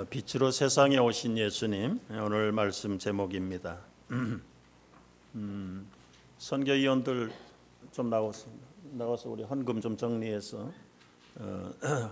빛으로 세상에 오신 예수님, 오늘 말씀 제목입니다. 선교위원들 좀 나와서 우리 헌금 좀 정리해서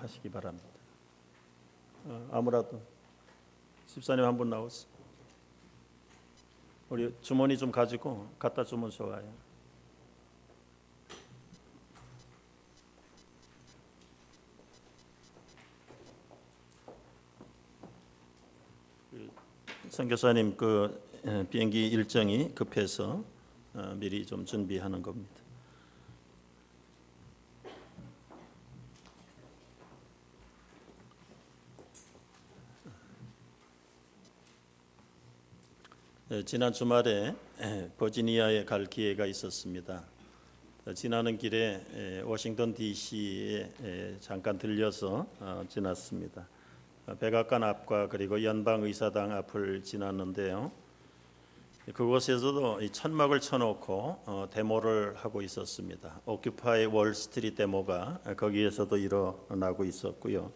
하시기 바랍니다. 아무라도 집사님 한 분 나오세요. 우리 주머니 좀 가지고 갖다 주면 좋아요. 선교사님 비행기 일정이 급해서 미리 좀 준비하는 겁니다. 지난 주말에 버지니아에 갈 기회가 있었습니다. 지나는 길에 워싱턴 DC에 잠깐 들려서 지났습니다. 백악관 앞과 그리고 연방의사당 앞을 지났는데요. 그곳에서도 천막을 쳐놓고 데모를 하고 있었습니다. 오큐파이 월스트리트 데모가 거기에서도 일어나고 있었고요.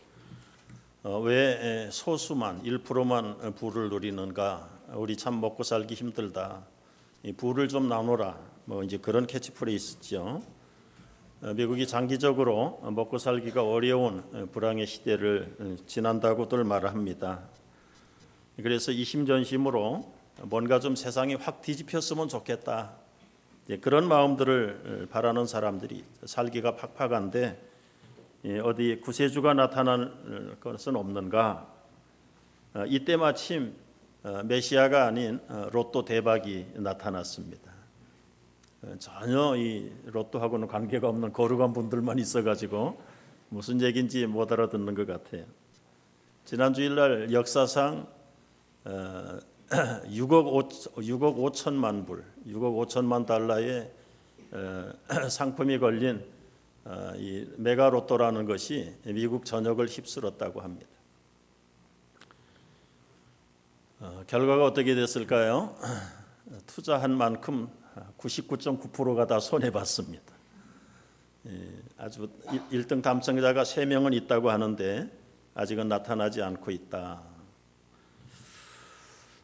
왜 소수만 1%만 부를 누리는가? 우리 참 먹고 살기 힘들다. 이 부를 좀 나눠라. 이제 그런 캐치프레이즈죠. 미국이 장기적으로 먹고 살기가 어려운 불황의 시대를 지난다고들 말합니다. 그래서 이심전심으로 뭔가 좀 세상이 확 뒤집혔으면 좋겠다. 그런 마음들을 바라는 사람들이 살기가 팍팍한데 어디 구세주가 나타날 것은 없는가? 이때 마침 메시아가 아닌 로또 대박이 나타났습니다. 전혀 이 로또하고는 관계가 없는 거룩한 분들만 있어가지고 무슨 얘기인지 못 알아듣는 것 같아요. 지난 주일날 역사상 6억 5천만 불, 6억 5천만 달러의 상품이 걸린 이 메가 로또라는 것이 미국 전역을 휩쓸었다고 합니다. 결과가 어떻게 됐을까요? 투자한 만큼 99.9%가 다 손해봤습니다. 아주 1등 당첨자가 3명은 있다고 하는데 아직은 나타나지 않고 있다.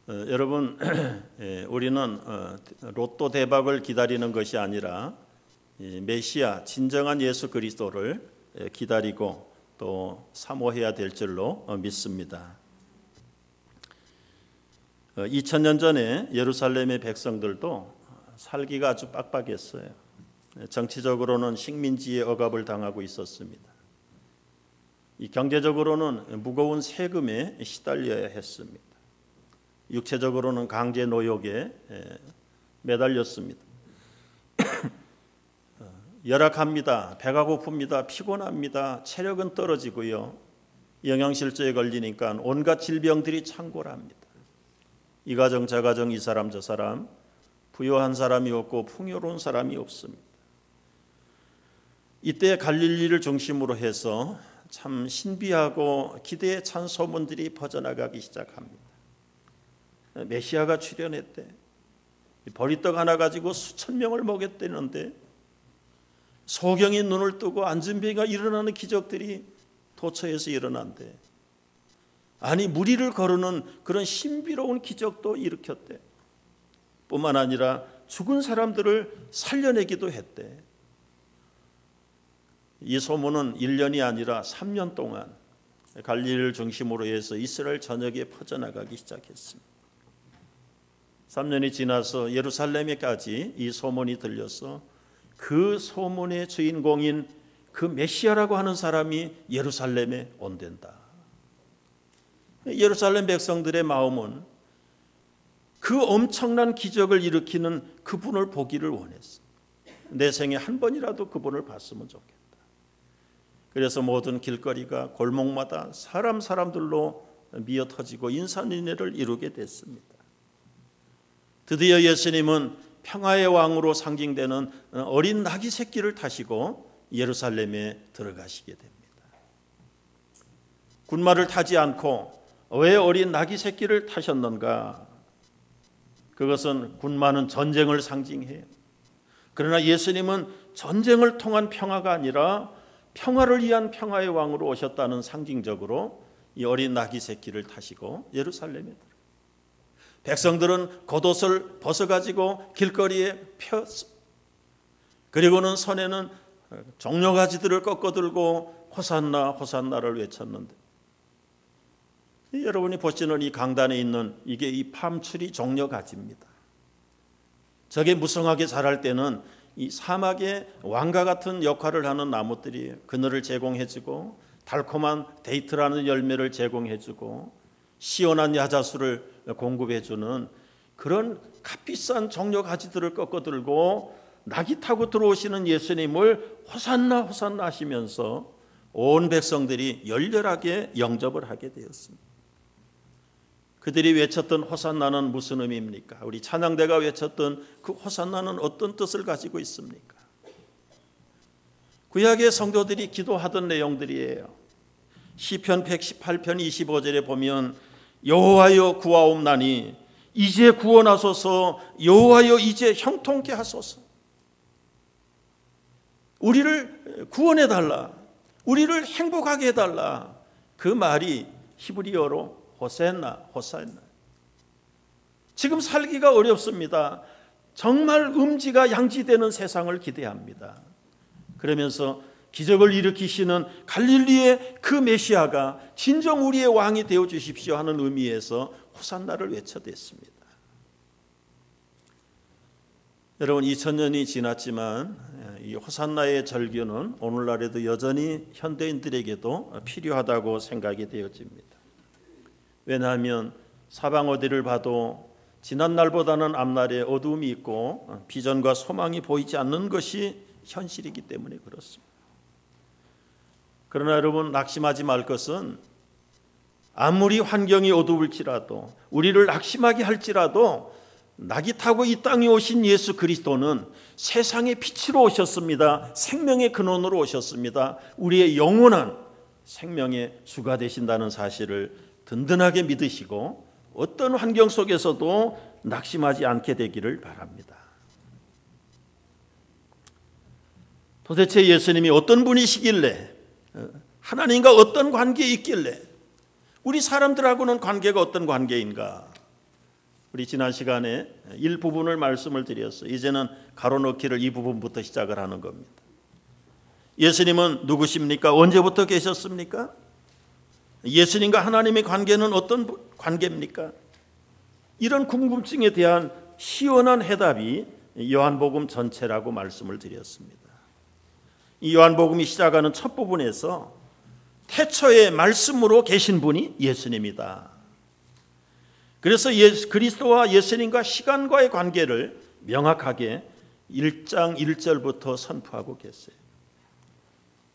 여러분, 우리는 로또 대박을 기다리는 것이 아니라 메시아, 진정한 예수 그리스도를 기다리고 또 사모해야 될 줄로 믿습니다. 2000년 전에 예루살렘의 백성들도 살기가 아주 빡빡했어요. 정치적으로는 식민지의 억압을 당하고 있었습니다. 이 경제적으로는 무거운 세금에 시달려야 했습니다. 육체적으로는 강제 노역에 매달렸습니다. 열악합니다. 배가 고픕니다. 피곤합니다. 체력은 떨어지고요. 영양실조에 걸리니까 온갖 질병들이 창궐합니다. 이 가정 저 가정 이 사람 저 사람 부유한 사람이 없고 풍요로운 사람이 없습니다. 이때 갈릴리를 중심으로 해서 참 신비하고 기대에 찬 소문들이 퍼져나가기 시작합니다. 메시아가 출현했대. 보리떡 하나 가지고 수천 명을 먹였다는데 소경이 눈을 뜨고 안진뱅이가 일어나는 기적들이 도처에서 일어난대. 아니 무리를 거르는 그런 신비로운 기적도 일으켰대. 뿐만 아니라 죽은 사람들을 살려내기도 했대. 이 소문은 1년이 아니라 3년 동안 갈릴리를 중심으로 해서 이스라엘 전역에 퍼져나가기 시작했습니다. 3년이 지나서 예루살렘에까지 이 소문이 들려서 그 소문의 주인공인 그 메시아라고 하는 사람이 예루살렘에 온댄다. 예루살렘 백성들의 마음은 그 엄청난 기적을 일으키는 그분을 보기를 원했어. 내 생에 한 번이라도 그분을 봤으면 좋겠다. 그래서 모든 길거리가 골목마다 사람들로 미어터지고 인산인해를 이루게 됐습니다. 드디어 예수님은 평화의 왕으로 상징되는 어린 나귀 새끼를 타시고 예루살렘에 들어가시게 됩니다. 군마를 타지 않고 왜 어린 나귀 새끼를 타셨는가? 그것은 군마는 전쟁을 상징해요. 그러나 예수님은 전쟁을 통한 평화가 아니라 평화를 위한 평화의 왕으로 오셨다는 상징적으로 이 어린 나귀 새끼를 타시고 예루살렘에 들어. 백성들은 겉옷을 벗어가지고 길거리에 폈습니다. 그리고는 손에는 종려가지들을 꺾어들고 호산나 호산나를 외쳤는데, 여러분이 보시는 이 강단에 있는 이게 이 팜추리 종려가지입니다. 저게 무성하게 자랄 때는 이 사막의 왕과 같은 역할을 하는 나무들이 그늘을 제공해주고 달콤한 데이트라는 열매를 제공해주고 시원한 야자수를 공급해주는 그런 값비싼 종려가지들을 꺾어들고 낙이 타고 들어오시는 예수님을 호산나 호산나 하시면서 온 백성들이 열렬하게 영접을 하게 되었습니다. 그들이 외쳤던 호산나는 무슨 의미입니까? 우리 찬양대가 외쳤던 그 호산나는 어떤 뜻을 가지고 있습니까? 구약의 성도들이 기도하던 내용들이에요. 시편 118편 25절에 보면 여호와여 구하옵나니 이제 구원하소서, 여호와여 이제 형통케 하소서. 우리를 구원해달라, 우리를 행복하게 해달라. 그 말이 히브리어로 호산나, 호산나. 지금 살기가 어렵습니다. 정말 음지가 양지되는 세상을 기대합니다. 그러면서 기적을 일으키시는 갈릴리의 그 메시아가 진정 우리의 왕이 되어 주십시오 하는 의미에서 호산나를 외쳐댔습니다. 여러분, 2000년이 지났지만 이 호산나의 절규는 오늘날에도 여전히 현대인들에게도 필요하다고 생각이 되어집니다. 왜냐하면 사방 어디를 봐도 지난날보다는 앞날에 어두움이 있고 비전과 소망이 보이지 않는 것이 현실이기 때문에 그렇습니다. 그러나 여러분, 낙심하지 말 것은 아무리 환경이 어두울지라도 우리를 낙심하게 할지라도 낙이 타고 이 땅에 오신 예수 그리스도는 세상의 빛으로 오셨습니다. 생명의 근원으로 오셨습니다. 우리의 영원한 생명의 주가 되신다는 사실을 든든하게 믿으시고 어떤 환경 속에서도 낙심하지 않게 되기를 바랍니다. 도대체 예수님이 어떤 분이시길래, 하나님과 어떤 관계에 있길래, 우리 사람들하고는 관계가 어떤 관계인가? 우리 지난 시간에 일부분을 말씀을 드렸어요. 이제는 가로넣기를 이 부분부터 시작을 하는 겁니다. 예수님은 누구십니까? 언제부터 계셨습니까? 예수님과 하나님의 관계는 어떤 관계입니까? 이런 궁금증에 대한 시원한 해답이 요한복음 전체라고 말씀을 드렸습니다. 이 요한복음이 시작하는 첫 부분에서 태초에 말씀으로 계신 분이 예수님이다. 그래서 그리스도와 예수님과 시간과의 관계를 명확하게 1장 1절부터 선포하고 계세요.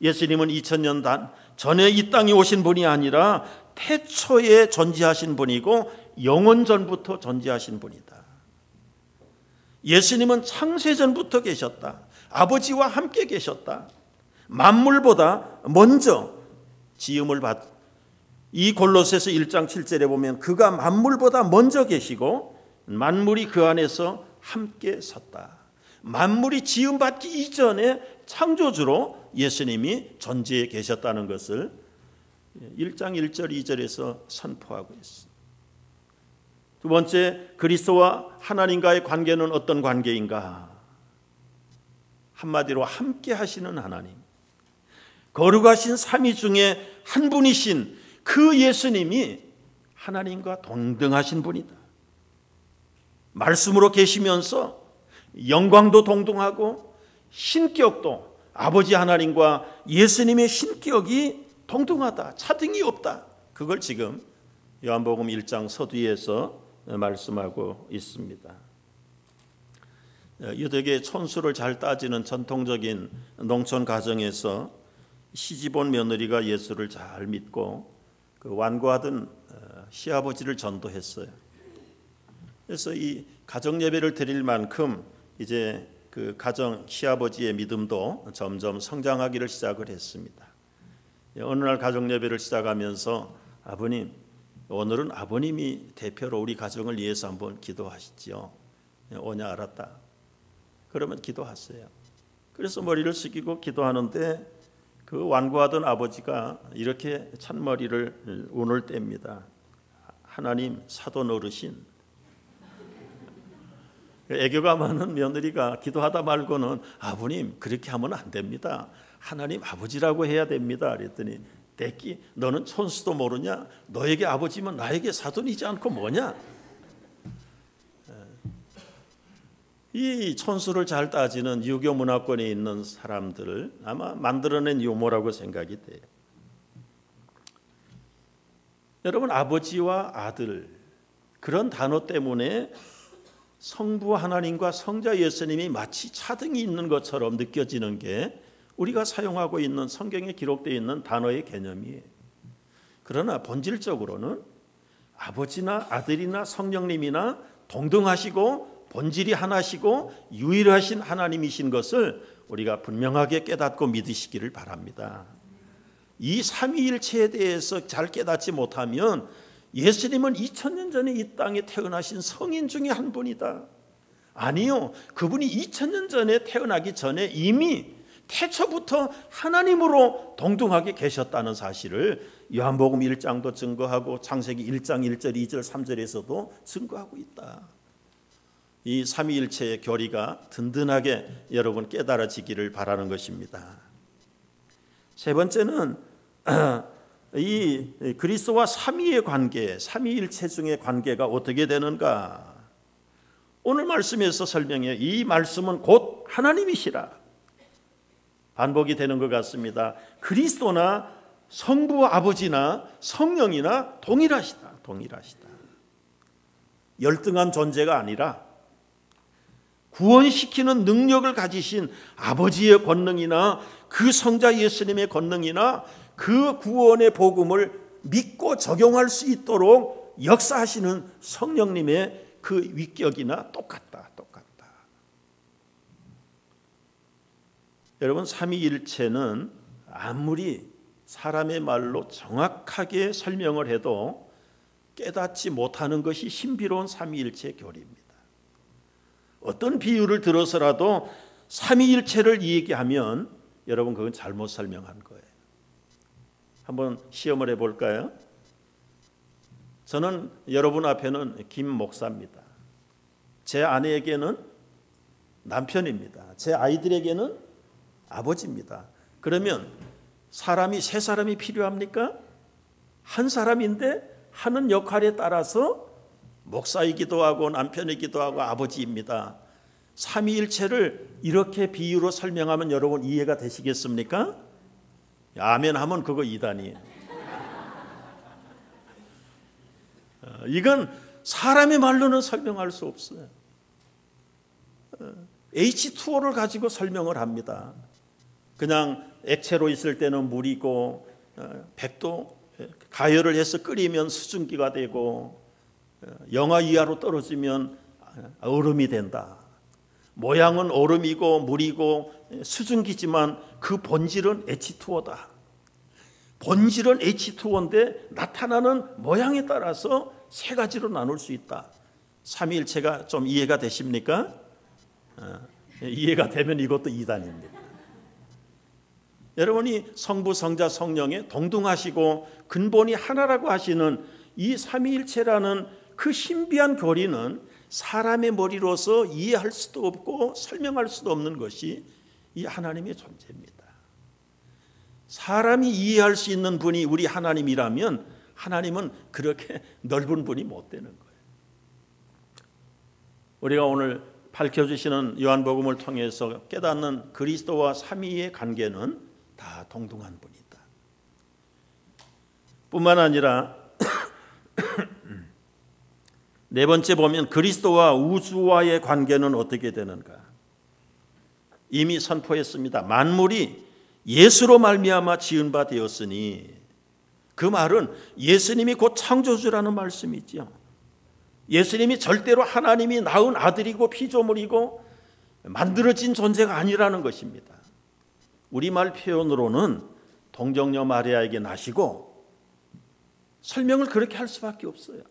예수님은 2000년 전에 이 땅에 오신 분이 아니라 태초에 존재하신 분이고 영원 전부터 존재하신 분이다. 예수님은 창세전부터 계셨다. 아버지와 함께 계셨다. 만물보다 먼저 지음을 이 골로새서 1장 7절에 보면 그가 만물보다 먼저 계시고 만물이 그 안에서 함께 섰다. 만물이 지음받기 이전에 창조주로 예수님이 존재해 계셨다는 것을 1장 1절 2절에서 선포하고 있습니다. 두 번째, 그리스도와 하나님과의 관계는 어떤 관계인가? 한마디로 함께 하시는 하나님, 거룩하신 삼위 중에 한 분이신 그 예수님이 하나님과 동등하신 분이다. 말씀으로 계시면서 영광도 동등하고 신격도 아버지 하나님과 예수님의 신격이 동등하다. 차등이 없다. 그걸 지금 요한복음 1장 서두에서 말씀하고 있습니다. 유대계 촌수를 잘 따지는 전통적인 농촌 가정에서 시집온 며느리가 예수를 잘 믿고 그 완고하던 시아버지를 전도했어요. 그래서 이 가정 예배를 드릴 만큼 이제 그 가정 시아버지의 믿음도 점점 성장하기를 시작을 했습니다. 어느 날 가정 예배를 시작하면서 아버님, 오늘은 아버님이 대표로 우리 가정을 위해서 한번 기도하시지요. 오냐 알았다. 그러면 기도하세요. 그래서 머리를 숙이고 기도하는데 그 완고하던 아버지가 이렇게 찬머리를 오늘 뗍니다. 하나님, 사돈 어르신. 애교가 많은 며느리가 기도하다 말고는 아버님 그렇게 하면 안 됩니다. 하나님 아버지라고 해야 됩니다. 그랬더니 대끼 너는 촌수도 모르냐? 너에게 아버지면 나에게 사돈이지 않고 뭐냐? 이 촌수를 잘 따지는 유교 문화권에 있는 사람들을 아마 만들어낸 유머라고 생각이 돼요. 여러분, 아버지와 아들 그런 단어 때문에 성부 하나님과 성자 예수님이 마치 차등이 있는 것처럼 느껴지는 게 우리가 사용하고 있는 성경에 기록되어 있는 단어의 개념이에요. 그러나 본질적으로는 아버지나 아들이나 성령님이나 동등하시고 본질이 하나시고 유일하신 하나님이신 것을 우리가 분명하게 깨닫고 믿으시기를 바랍니다. 이 삼위일체에 대해서 잘 깨닫지 못하면 예수님은 2000년 전에 이 땅에 태어나신 성인 중에 한 분이다. 아니요, 그분이 2000년 전에 태어나기 전에 이미 태초부터 하나님으로 동등하게 계셨다는 사실을 요한복음 1장도 증거하고 창세기 1장 1절 2절 3절에서도 증거하고 있다. 이 삼위일체의 교리가 든든하게 여러분 깨달아지기를 바라는 것입니다. 세 번째는 이 그리스도와 삼위의 관계, 삼위일체 중의 관계가 어떻게 되는가? 오늘 말씀에서 설명해요. 이 말씀은 곧 하나님이시라. 반복이 되는 것 같습니다. 그리스도나 성부 아버지나 성령이나 동일하시다. 열등한 존재가 아니라 구원시키는 능력을 가지신 아버지의 권능이나 그 성자 예수님의 권능이나 그 구원의 복음을 믿고 적용할 수 있도록 역사하시는 성령님의 그 위격이나 똑같다. 여러분, 삼위일체는 아무리 사람의 말로 정확하게 설명을 해도 깨닫지 못하는 것이 신비로운 삼위일체 교리입니다. 어떤 비유를 들어서라도 삼위일체를 얘기하면 여러분 그건 잘못 설명한 거예요. 한번 시험을 해볼까요? 저는 여러분 앞에는 김 목사입니다. 제 아내에게는 남편입니다. 제 아이들에게는 아버지입니다. 그러면 사람이 세 사람이 필요합니까? 한 사람인데 하는 역할에 따라서 목사이기도 하고 남편이기도 하고 아버지입니다. 삼위일체를 이렇게 비유로 설명하면 여러분 이해가 되시겠습니까? 아멘 하면 그거 이단이에요. 이건 사람의 말로는 설명할 수 없어요. H2O를 가지고 설명을 합니다. 그냥 액체로 있을 때는 물이고 100도 가열을 해서 끓이면 수증기가 되고 영하 이하로 떨어지면 얼음이 된다. 모양은 얼음이고 물이고 수증기지만 그 본질은 H2O다. 본질은 H2O인데 나타나는 모양에 따라서 세 가지로 나눌 수 있다. 삼위일체가 좀 이해가 되십니까? 이해가 되면 이것도 이단입니다. 여러분이 성부, 성자, 성령의 동등하시고 근본이 하나라고 하시는 이 삼위일체라는 그 신비한 교리는 사람의 머리로서 이해할 수도 없고 설명할 수도 없는 것이 이 하나님의 존재입니다. 사람이 이해할 수 있는 분이 우리 하나님이라면 하나님은 그렇게 넓은 분이 못 되는 거예요. 우리가 오늘 밝혀주시는 요한복음을 통해서 깨닫는 그리스도와 삼위의 관계는 다 동등한 분이다. 뿐만 아니라 네 번째 보면 그리스도와 우주와의 관계는 어떻게 되는가? 이미 선포했습니다. 만물이 예수로 말미암아 지은 바 되었으니, 그 말은 예수님이 곧 창조주라는 말씀이죠. 예수님이 절대로 하나님이 낳은 아들이고 피조물이고 만들어진 존재가 아니라는 것입니다. 우리말 표현으로는 동정녀 마리아에게 나시고, 설명을 그렇게 할 수밖에 없어요.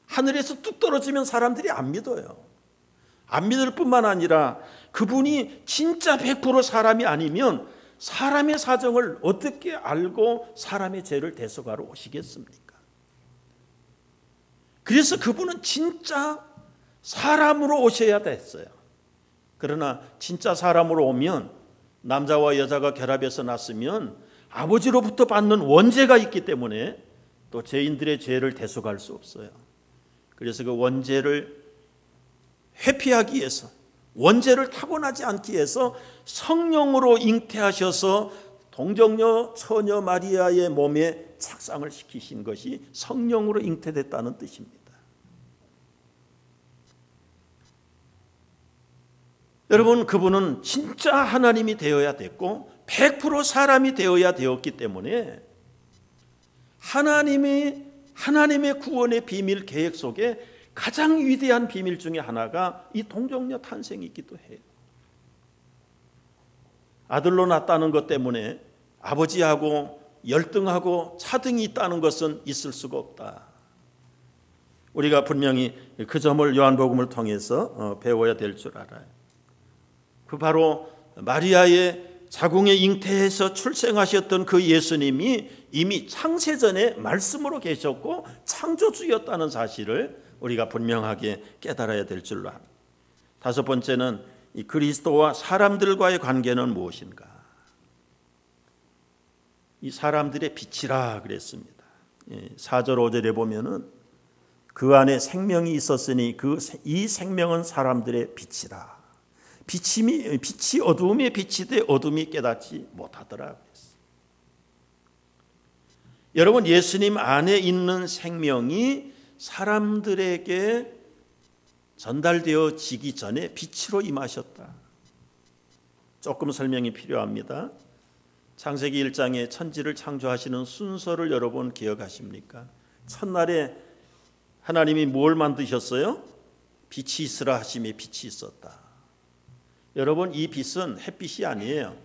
하늘에서 뚝 떨어지면 사람들이 안 믿어요. 안 믿을 뿐만 아니라 그분이 진짜 100% 사람이 아니면 사람의 사정을 어떻게 알고 사람의 죄를 대속하러 오시겠습니까? 그래서 그분은 진짜 사람으로 오셔야 됐어요. 그러나 진짜 사람으로 오면 남자와 여자가 결합해서 났으면 아버지로부터 받는 원죄가 있기 때문에 또 죄인들의 죄를 대속할 수 없어요. 그래서 그 원죄를 회피하기 위해서, 원죄를 타고나지 않기 위해서 성령으로 잉태하셔서 동정녀 처녀 마리아의 몸에 착상을 시키신 것이 성령으로 잉태됐다는 뜻입니다. 여러분, 그분은 진짜 하나님이 되어야 됐고 100% 사람이 되어야 되었기 때문에 하나님의 구원의 비밀 계획 속에 가장 위대한 비밀 중에 하나가 이 동정녀 탄생이기도 해요. 아들로 낳았다는 것 때문에 아버지하고 열등하고 차등이 있다는 것은 있을 수가 없다. 우리가 분명히 그 점을 요한복음을 통해서 배워야 될 줄 알아요. 그 바로 마리아의 자궁에 잉태해서 출생하셨던 그 예수님이 이미 창세전에 말씀으로 계셨고 창조주였다는 사실을 우리가 분명하게 깨달아야 될 줄로 합니다. 다섯 번째는 이 그리스도와 사람들과의 관계는 무엇인가? 이 사람들의 빛이라 그랬습니다. 4절 5절에 보면은 그 안에 생명이 있었으니 이 생명은 사람들의 빛이라. 빛이 어두움에 비치되 어둠이 깨닫지 못하더라. 여러분, 예수님 안에 있는 생명이 사람들에게 전달되어지기 전에 빛으로 임하셨다. 조금 설명이 필요합니다. 창세기 1장에 천지를 창조하시는 순서를 여러분 기억하십니까? 첫날에 하나님이 뭘 만드셨어요? 빛이 있으라 하심에 빛이 있었다. 여러분, 이 빛은 햇빛이 아니에요.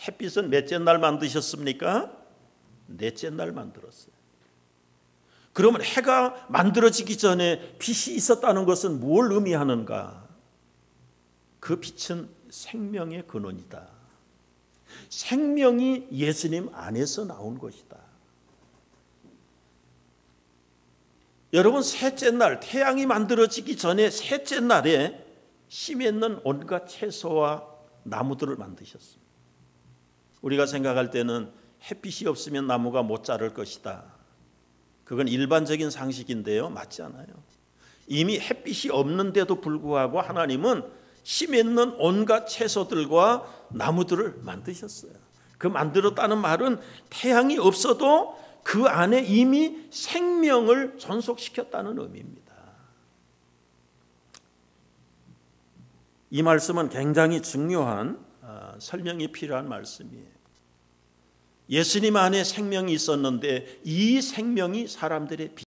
햇빛은 몇째 날 만드셨습니까? 넷째 날 만들었어요. 그러면 해가 만들어지기 전에 빛이 있었다는 것은 뭘 의미하는가? 그 빛은 생명의 근원이다. 생명이 예수님 안에서 나온 것이다. 여러분, 셋째 날, 태양이 만들어지기 전에 셋째 날에 씨 맺는 온갖 채소와 나무들을 만드셨습니다. 우리가 생각할 때는 햇빛이 없으면 나무가 못 자랄 것이다. 그건 일반적인 상식인데요, 맞지 않아요. 이미 햇빛이 없는데도 불구하고 하나님은 씨 맺는 온갖 채소들과 나무들을 만드셨어요. 그 만들었다는 말은 태양이 없어도 그 안에 이미 생명을 존속시켰다는 의미입니다. 이 말씀은 굉장히 중요한 설명이 필요한 말씀이에요. 예수님 안에 생명이 있었는데 이 생명이 사람들의